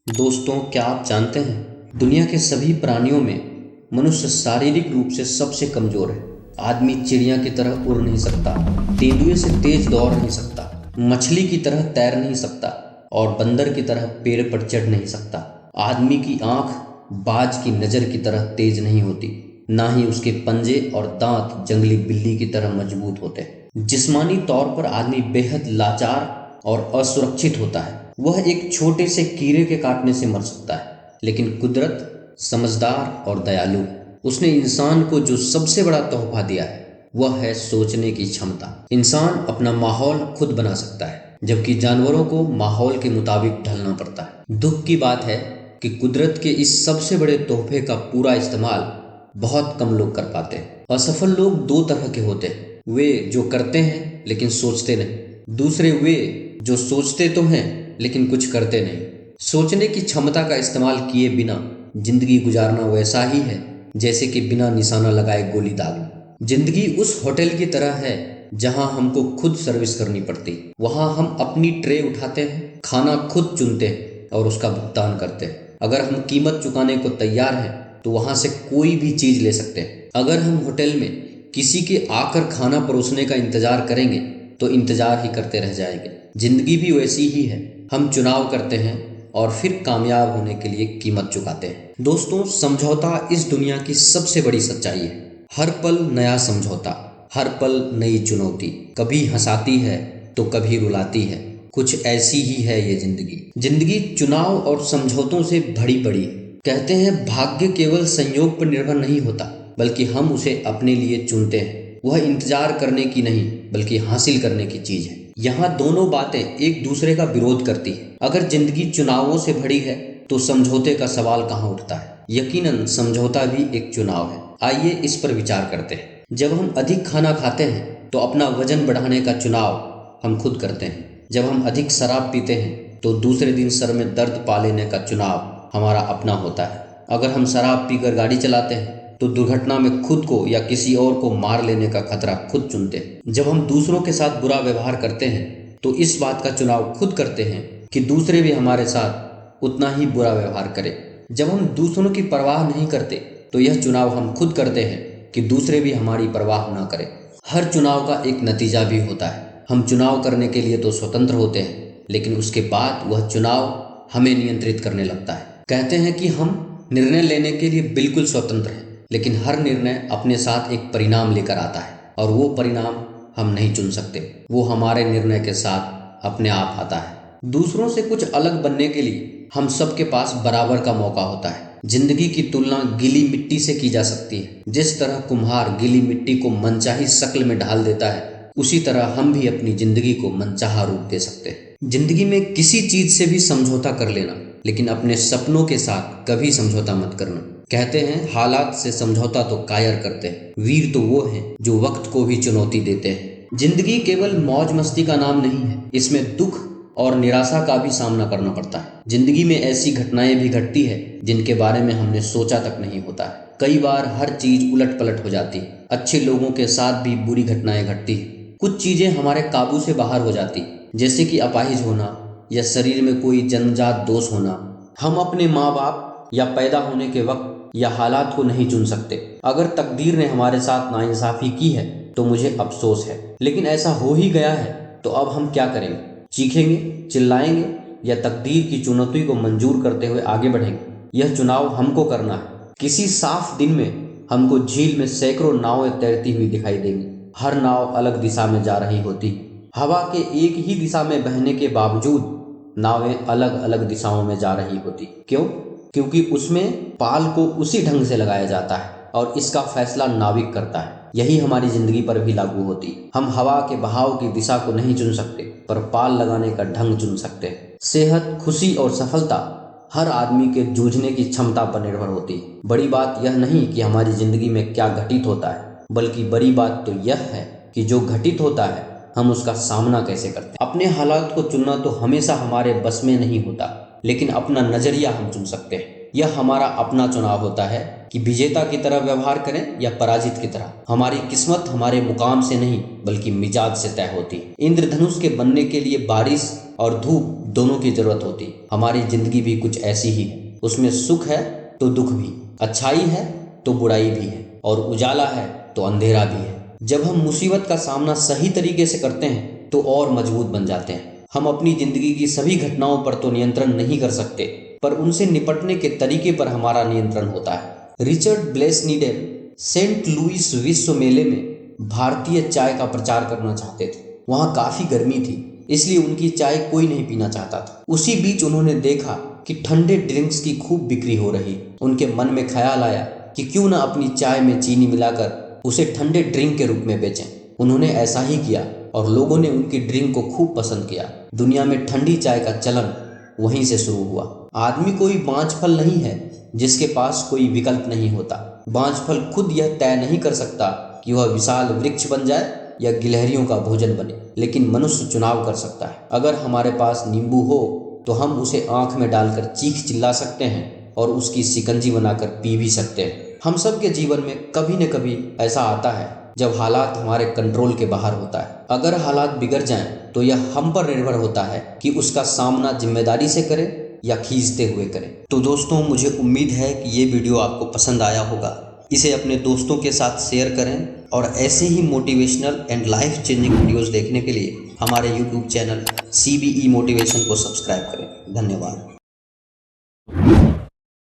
दोस्तों, क्या आप जानते हैं दुनिया के सभी प्राणियों में मनुष्य शारीरिक रूप से सबसे कमजोर है। आदमी चिड़िया की तरह उड़ नहीं सकता, तेंदुए से तेज दौड़ नहीं सकता, मछली की तरह तैर नहीं सकता और बंदर की तरह पेड़ पर चढ़ नहीं सकता। आदमी की आंख बाज की नज़र की तरह तेज नहीं होती, ना ही उसके पंजे और दांत जंगली बिल्ली की तरह मजबूत होते। जिस्मानी तौर पर आदमी बेहद लाचार और असुरक्षित होता है। वह एक छोटे से कीड़े के काटने से मर सकता है, लेकिन कुदरत समझदार और दयालु है। उसने इंसान को जो सबसे बड़ा तोहफा दिया है वह है सोचने की क्षमता। इंसान अपना माहौल खुद बना सकता है, जबकि जानवरों को माहौल के मुताबिक ढलना पड़ता है। दुख की बात है कि कुदरत के इस सबसे बड़े तोहफे का पूरा इस्तेमाल बहुत कम लोग कर पाते हैं। असफल लोग दो तरह के होते हैं, वे जो करते हैं लेकिन सोचते नहीं। दूसरे वे जो सोचते तो हैं लेकिन कुछ करते नहीं। सोचने की क्षमता का इस्तेमाल किए बिना जिंदगी गुजारना वैसा ही है जैसे कि बिना निशाना लगाए गोली दागना। जिंदगी उस होटल की तरह है जहां हमको खुद सर्विस करनी पड़ती। वहां हम अपनी ट्रे उठाते हैं, खाना खुद चुनते हैं और उसका भुगतान करते हैं। अगर हम कीमत चुकाने को तैयार हैं तो वहां से कोई भी चीज ले सकते हैं। अगर हम होटल में किसी के आकर खाना परोसने का इंतजार करेंगे तो इंतजार ही करते रह जाएंगे। जिंदगी भी वैसी ही है, हम चुनाव करते हैं और फिर कामयाब होने के लिए कीमत चुकाते हैं। दोस्तों, समझौता इस दुनिया की सबसे बड़ी सच्चाई है। हर पल नया समझौता, हर पल नई चुनौती, कभी हंसाती है तो कभी रुलाती है। कुछ ऐसी ही है ये जिंदगी। जिंदगी चुनाव और समझौतों से भरी पड़ी है। कहते हैं भाग्य केवल संयोग पर निर्भर नहीं होता, बल्कि हम उसे अपने लिए चुनते हैं। वह इंतजार करने की नहीं बल्कि हासिल करने की चीज है। यहाँ दोनों बातें एक दूसरे का विरोध करती है। अगर जिंदगी चुनावों से भरी है तो समझौते का सवाल कहाँ उठता है। यकीनन समझौता भी एक चुनाव है। आइए इस पर विचार करते हैं। जब हम अधिक खाना खाते हैं तो अपना वजन बढ़ाने का चुनाव हम खुद करते हैं। जब हम अधिक शराब पीते हैं तो दूसरे दिन सर में दर्द पा लेने का चुनाव हमारा अपना होता है। अगर हम शराब पीकर गाड़ी चलाते हैं तो दुर्घटना में खुद को या किसी और को मार लेने का खतरा खुद चुनते हैं। जब हम दूसरों के साथ बुरा व्यवहार करते हैं तो इस बात का चुनाव खुद करते हैं कि दूसरे भी हमारे साथ उतना ही बुरा व्यवहार करें। जब हम दूसरों की परवाह नहीं करते तो यह चुनाव हम खुद करते हैं कि दूसरे भी हमारी परवाह ना करें। हर चुनाव का एक नतीजा भी होता है। हम चुनाव करने के लिए तो स्वतंत्र होते हैं, लेकिन उसके बाद वह चुनाव हमें नियंत्रित करने लगता है। कहते हैं कि हम निर्णय लेने के लिए बिल्कुल स्वतंत्र हैं, लेकिन हर निर्णय अपने साथ एक परिणाम लेकर आता है और वो परिणाम हम नहीं चुन सकते। वो हमारे निर्णय के साथ अपने आप आता है। दूसरों से कुछ अलग बनने के लिए हम सबके पास बराबर का मौका होता है। जिंदगी की तुलना गीली मिट्टी से की जा सकती है। जिस तरह कुम्हार गीली मिट्टी को मनचाही शक्ल में ढाल देता है, उसी तरह हम भी अपनी जिंदगी को मनचाहा रूप दे सकते हैं। जिंदगी में किसी चीज से भी समझौता कर लेना, लेकिन अपने सपनों के साथ कभी समझौता मत करना। कहते हैं हालात से समझौता तो कायर करते हैं, वीर तो वो हैं जो वक्त को भी चुनौती देते हैं। जिंदगी केवल मौज मस्ती का नाम नहीं है, इसमें दुख और निराशा का भी सामना करना पड़ता है। जिंदगी में ऐसी घटनाएं भी घटती है जिनके बारे में हमने सोचा तक नहीं होता है। कई बार हर चीज उलट पलट हो जाती है। अच्छे लोगों के साथ भी बुरी घटनाएं घटती है। कुछ चीजें हमारे काबू से बाहर हो जाती, जैसे कि अपाहिज होना या शरीर में कोई जन्मजात दोष होना। हम अपने माँ बाप या पैदा होने के वक्त या हालात को नहीं चुन सकते। अगर तकदीर ने हमारे साथ नाइंसाफी की है तो मुझे अफसोस है, लेकिन ऐसा हो ही गया है तो अब हम क्या करेंगे? चीखेंगे, चिल्लाएंगे या तकदीर की चुनौती को मंजूर करते हुए आगे बढ़ेंगे? यह चुनाव हमको करना है। किसी साफ दिन में हमको झील में सैकड़ों नावें तैरती हुई दिखाई देंगी। हर नाव अलग दिशा में जा रही होती। हवा के एक ही दिशा में बहने के बावजूद नावें अलग अलग दिशाओं में जा रही होती। क्यों? क्योंकि उसमें पाल को उसी ढंग से लगाया जाता है और इसका फैसला नाविक करता है। यही हमारी जिंदगी पर भी लागू होती है। हम हवा के बहाव की दिशा को नहीं चुन सकते, पर पाल लगाने का ढंग चुन सकते हैं। सेहत, खुशी और सफलता हर आदमी के जूझने की क्षमता पर निर्भर होती है। बड़ी बात यह नहीं कि हमारी जिंदगी में क्या घटित होता है, बल्कि बड़ी बात तो यह है कि जो घटित होता है हम उसका सामना कैसे करते हैं। अपने हालात को चुनना तो हमेशा हमारे बस में नहीं होता, लेकिन अपना नजरिया हम चुन सकते हैं। यह हमारा अपना चुनाव होता है कि विजेता की तरह व्यवहार करें या पराजित की तरह। हमारी किस्मत हमारे मुकाम से नहीं बल्कि मिजाज से तय होती है। इंद्रधनुष के बनने के लिए बारिश और धूप दोनों की जरूरत होती। हमारी जिंदगी भी कुछ ऐसी ही है, उसमें सुख है तो दुख भी, अच्छाई है तो बुराई भी है, और उजाला है तो अंधेरा भी है। जब हम मुसीबत का सामना सही तरीके से करते हैं तो और मजबूत बन जाते हैं। हम अपनी जिंदगी की सभी घटनाओं पर तो नियंत्रण नहीं कर सकते, पर उनसे निपटने के तरीके पर हमारा नियंत्रण होता है। रिचर्ड ब्लेसनीडेल सेंट लुइस विश्व मेले में भारतीय चाय का प्रचार करना चाहते थे। वहाँ काफी गर्मी थी, इसलिए उनकी चाय कोई नहीं पीना चाहता था। उसी बीच उन्होंने देखा कि ठंडे ड्रिंक्स की खूब बिक्री हो रही। उनके मन में ख्याल आया कि क्यों न अपनी चाय में चीनी मिलाकर उसे ठंडे ड्रिंक के रूप में बेचें। उन्होंने ऐसा ही किया और लोगों ने उनकी ड्रिंक को खूब पसंद किया। दुनिया में ठंडी चाय का चलन वहीं से शुरू हुआ। आदमी कोई बांझ फल नहीं है जिसके पास कोई विकल्प नहीं होता। बांझ फल खुद यह तय नहीं कर सकता कि वह विशाल वृक्ष बन जाए या गिलहरियों का भोजन बने, लेकिन मनुष्य चुनाव कर सकता है। अगर हमारे पास नींबू हो तो हम उसे आंख में डालकर चीख चिल्ला सकते हैं और उसकी शिकंजी बनाकर पी भी सकते हैं। हम सब के जीवन में कभी न कभी ऐसा आता है जब हालात हमारे कंट्रोल के बाहर होता है। अगर हालात बिगड़ जाएं तो यह हम पर निर्भर होता है कि उसका सामना जिम्मेदारी से करें या खींचते हुए करें। तो दोस्तों, मुझे उम्मीद है कि ये वीडियो आपको पसंद आया होगा। इसे अपने दोस्तों के साथ शेयर करें और ऐसे ही motivational and life changing videos देखने के लिए हमारे YouTube चैनल CBE मोटिवेशन को सब्सक्राइब करें। धन्यवाद।